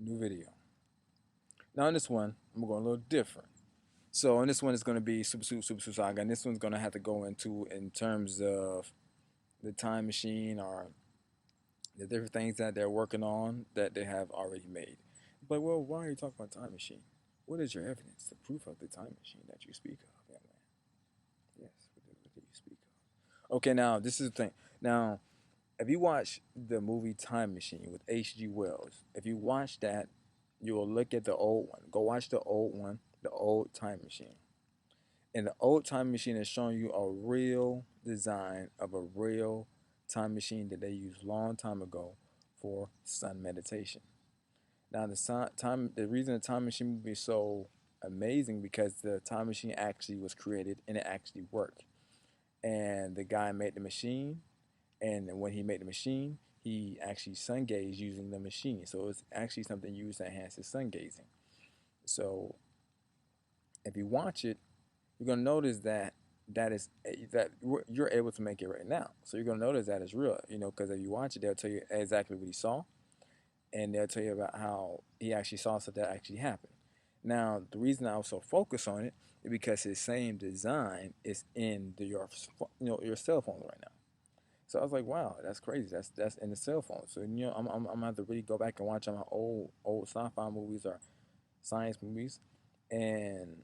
New video. Now in this one, I'm going a little different. So in this one, it's going to be Super Saga, and this one's going to have to go into in terms of the time machine or the different things that they're working on that they have already made. But well, why are you talking about time machine? What is your evidence, the proof of the time machine that you speak of, young man? Yes, what do you speak of? Okay, now this is the thing. Now, if you watch the movie Time Machine with H.G. Wells, if you watch that, you will look at the old one. Go watch the old one, the old Time Machine. And the old Time Machine is showing you a real design of a real time machine that they used long time ago for sun meditation. Now the reason the Time Machine movie is so amazing because the time machine actually was created and it actually worked. And the guy made the machine, and when he made the machine, he actually sun gazed using the machine. So it's actually something used to enhance his sun gazing. So if you watch it, you're gonna notice that that you're able to make it right now. So you're gonna notice that it's real, because if you watch it, they'll tell you exactly what he saw, and they'll tell you about how he actually saw stuff that actually happened. Now, the reason I was so focused on it is because his same design is in your cell phones right now. So I was like, wow, that's crazy. That's in the cell phone. So I'm gonna have to really go back and watch my old sci-fi movies or science movies, and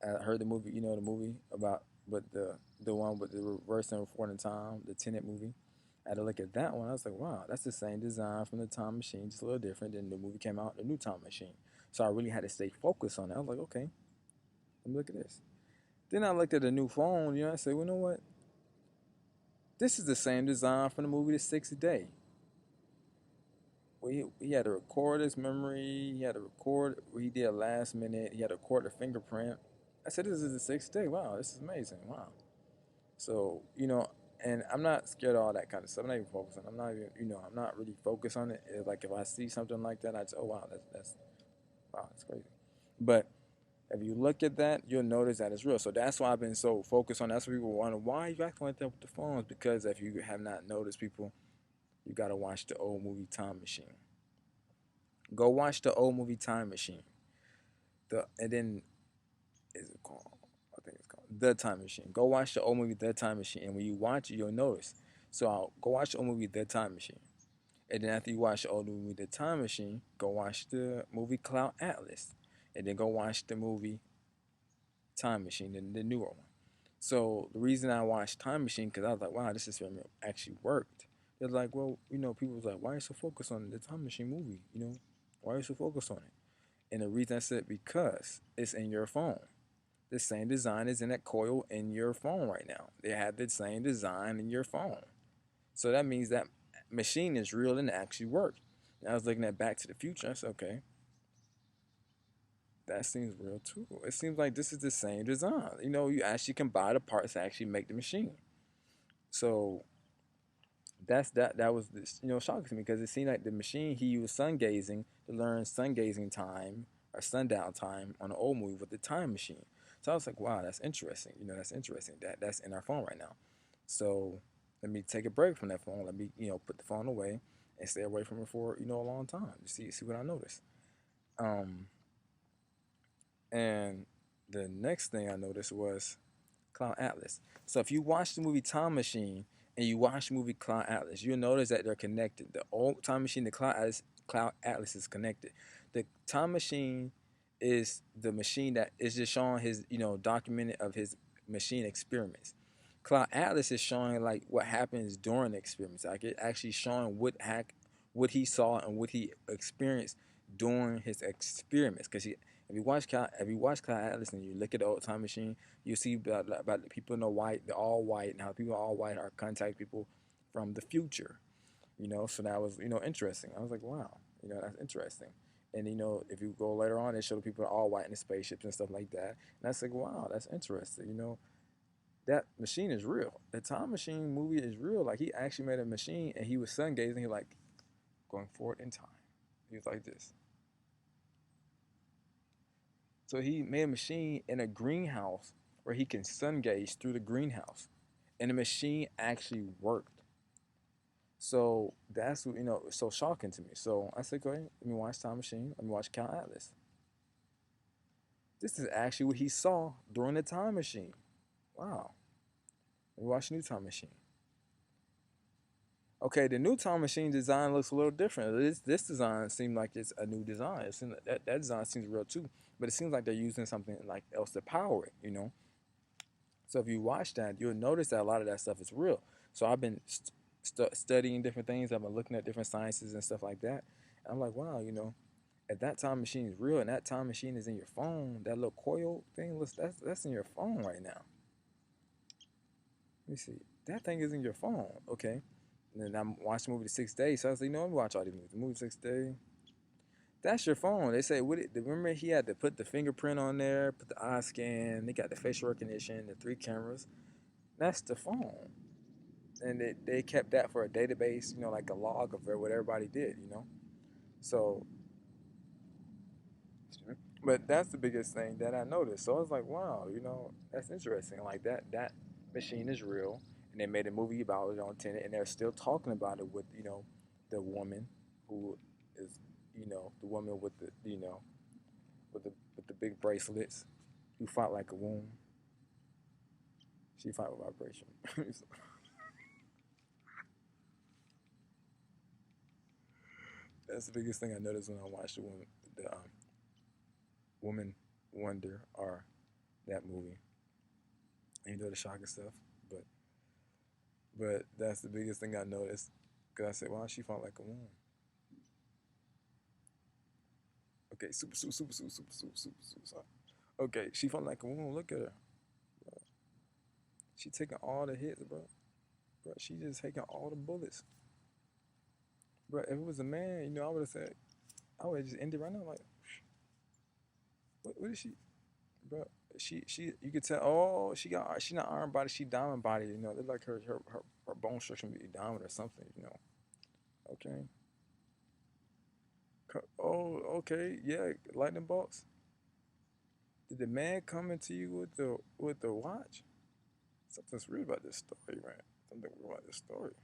I heard the movie. The movie about the one with the reverse and forward time, the Tenet movie. I had to look at that one. I was like, wow, that's the same design from the Time Machine, just a little different. Then the movie came out, the new Time Machine. So I really had to stay focused on it. I was like, okay, let me look at this. Then I looked at the new phone. I said, well, you know what? This is the same design from the movie The Sixth Day. Well, he had to record his memory. He had to record. He did last minute. He had to record the fingerprint. I said, "This is the sixth day. Wow, this is amazing. Wow." So and I'm not scared of all that kind of stuff. I'm not even focused on. I'm not even. I'm not really focused on it. It's like if I see something like that, I just, oh wow, that's wow, that's crazy. But if you look at that, you'll notice that it's real. So that's why I've been so focused on. That's why people wonder why you acting like that with the phones. Because if you have not noticed, people, you gotta watch the old movie Time Machine. Go watch the old movie Time Machine. And then is it called? I think it's called The Time Machine. Go watch the old movie The Time Machine, and when you watch it, you'll notice. So I'll go watch the old movie The Time Machine, and then after you watch the old movie The Time Machine, go watch the movie Cloud Atlas, and then go watch the movie Time Machine, the newer one. So the reason I watched Time Machine because I was like, wow, this is film actually worked. They're like, well, people was like, why are you so focused on the Time Machine movie? Why are you so focused on it? And the reason I said because it's in your phone. The same design is in that coil in your phone right now. They have the same design in your phone. So that means that machine is real and actually works. And I was looking at Back to the Future. I said, okay, that seems real too. It seems like this is the same design. You actually can buy the parts to actually make the machine. So that was this, shocking to me because it seemed like the machine he used sun gazing to learn sun gazing time or sundown time on the old movie with the time machine. So I was like, wow, that's interesting. That's interesting. That's in our phone right now. So let me take a break from that phone. Let me, put the phone away and stay away from it for, a long time to see what I notice. Um, and the next thing I noticed was Cloud Atlas. So if you watch the movie Time Machine and you watch the movie Cloud Atlas, you'll notice that they're connected. The old Time Machine, the Cloud Atlas is connected. The Time Machine is the machine that is just showing his, documented of his machine experiments. Cloud Atlas is showing like what happens during the experiments. Like it actually showing what he saw and what he experienced during his experiments. Because if you watch Cloud Atlas and you look at the old Time Machine, you see about the people in the white, they're all white, and how people all white are contact people from the future. So that was interesting. I was like, wow, that's interesting. And if you go later on, they show the people all white in the spaceships and stuff like that. And I was like, wow, that's interesting. That machine is real. The Time Machine movie is real. Like he actually made a machine, and he was sun gazing. He like going forward in time. He was like this. So he made a machine in a greenhouse where he can sun gaze through the greenhouse, and the machine actually worked. So that's so shocking to me. So I said, go ahead, let me watch Time Machine. Let me watch Count Atlas. This is actually what he saw during the time machine. Wow. Let me watch New Time Machine. Okay, the new time machine design looks a little different. This design seems like it's a new design. It seems like that design seems real too, but it seems like they're using something like else to power it. So if you watch that, you'll notice that a lot of that stuff is real. So I've been studying different things. I've been looking at different sciences and stuff like that. And I'm like, wow, if that time machine is real and that time machine is in your phone, that little coil thing, that's in your phone right now. Let me see. That thing is in your phone. Okay. And then I'm watching the movie The Sixth Day. So I was like, let me watch all these movies. The movie Sixth Day. That's your phone. They say, remember he had to put the fingerprint on there, put the eye scan. They got the facial recognition, the 3 cameras. That's the phone. And they kept that for a database, like a log of what everybody did. So, but that's the biggest thing that I noticed. So I was like, wow, that's interesting. Like that machine is real, and they made a movie about it on Tenet, and they're still talking about it with the woman who is the woman with the with the big bracelets who fought like a womb. She fought with vibration. That's the biggest thing I noticed when I watched the Woman Wonder or that movie. And the shocking stuff, but that's the biggest thing I noticed. Cause I said, wow, she fought like a woman. Okay, super. Okay, she fought like a woman. Look at her. Bro. She taking all the hits, bro. Bro, she just taking all the bullets. Bro, if it was a man, I would have said, I would have just ended right now. Like, what is she, bro? You could tell. Oh, she not iron body. She diamond body. They're like her bone structure be diamond or something. Okay. Oh, okay. Yeah, lightning bolts. Did the man come into you with the watch? Something's real about this story, man. Something real about this story.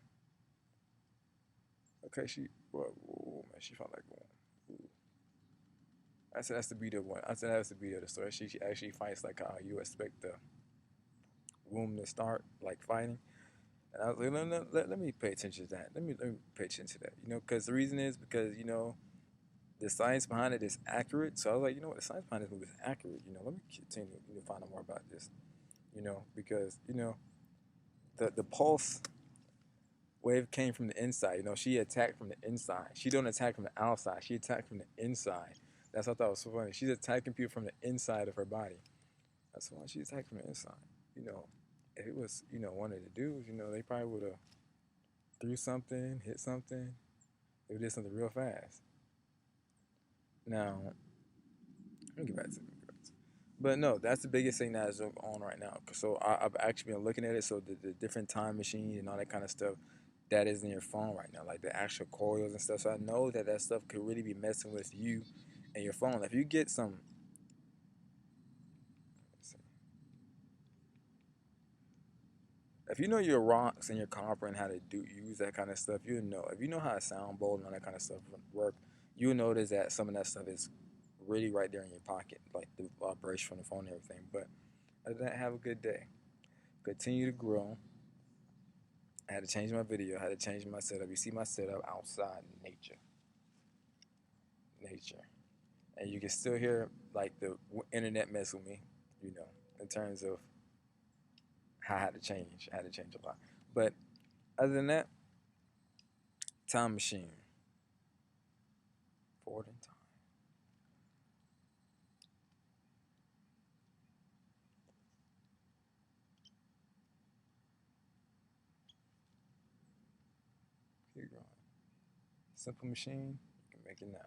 Okay, whoa, man, she felt like one. Ooh. I said that's the beauty of one. I said that's the beauty of the story. She actually fights like how you expect the womb to start, like fighting. And I was like, let me pay attention to that. Let me pay attention to that. Because the reason is because the science behind it is accurate. So I was like, what, the science behind this movie is accurate. Let me continue to find out more about this. Because the pulse wave came from the inside. She attacked from the inside. She don't attack from the outside. She attacked from the inside. That's what I thought was so funny. She's attacking people from the inside of her body. That's why she attacked from the inside. You know, if it was one of the dudes, they probably would have threw something, hit something. They did something real fast. Now, let me get back to it. But no, that's the biggest thing that is on right now. So I've actually been looking at it. So the different time machines and all that kind of stuff that is in your phone right now, like the actual coils and stuff. So I know that stuff could really be messing with you and your phone. If you get some, if you know your rocks and your copper and how to use that kind of stuff, you know. If you know how a sound bowl and all that kind of stuff work, you notice that some of that stuff is really right there in your pocket, like the vibration from the phone and everything. But other than that, have a good day. Continue to grow. I had to change my video. I had to change my setup. You see my setup outside in nature, and you can still hear like the internet mess with me, in terms of how I had to change. I had to change a lot, but other than that, time machine, forward in time. Keep going. Simple machine, you can make it now.